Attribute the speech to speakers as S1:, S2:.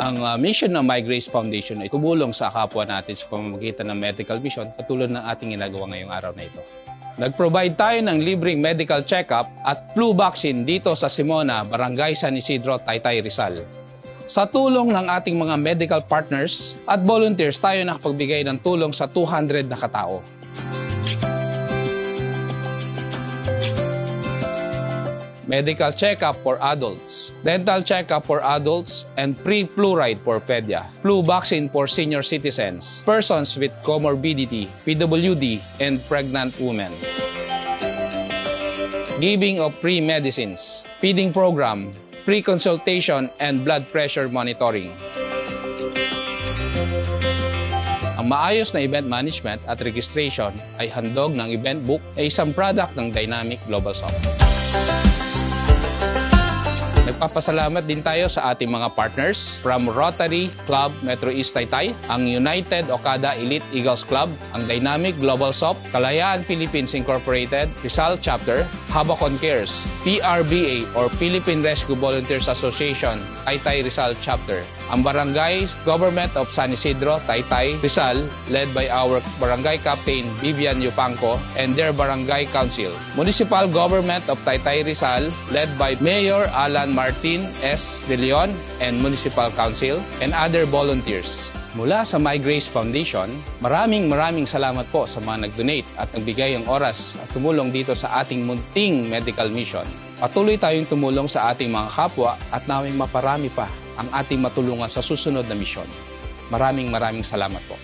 S1: Ang mission ng My Grace Foundation ay tumulong sa kapwa natin sa pamamagitan ng medical mission katulad ng ating ginagawa ngayong araw na ito. Nag-provide tayo ng libreng medical check-up at flu vaccine dito sa Simona, Barangay San Isidro, Taytay, Rizal. Sa tulong ng ating mga medical partners at volunteers, tayo nakapagbigay ng tulong sa 200 na katao. Medical check-up for adults, dental check-up for adults, and pre-fluoride for pedia, flu vaccine for senior citizens, persons with comorbidity, PWD, and pregnant women. Giving of free medicines, feeding program, pre-consultation, and blood pressure monitoring. Ang maayos na event management at registration ay handog ng event book ay isang product ng Dynamic Global Soft. Nagpapasalamat din tayo sa ating mga partners from Rotary Club Metro East Taytay, ang United Okada Elite Eagles Club, ang Dynamic Global Soft, Kalayaan Philippines Incorporated, Rizal Chapter, Habacon Cares, PRBA or Philippine Rescue Volunteers Association, Taytay Rizal Chapter, ang Barangay Government of San Isidro, Taytay, Rizal, led by our Barangay Captain Vivian Yupanco and their Barangay Council, Municipal Government of Taytay Rizal, led by Mayor Alan Martin S. De Leon and Municipal Council, and other volunteers. Mula sa My Grace Foundation, maraming salamat po sa mga nag-donate at nagbigay ng oras at tumulong dito sa ating munting medical mission. Patuloy tayong tumulong sa ating mga kapwa at nawing maparami pa ang ating matulungan sa susunod na misyon. Maraming salamat po.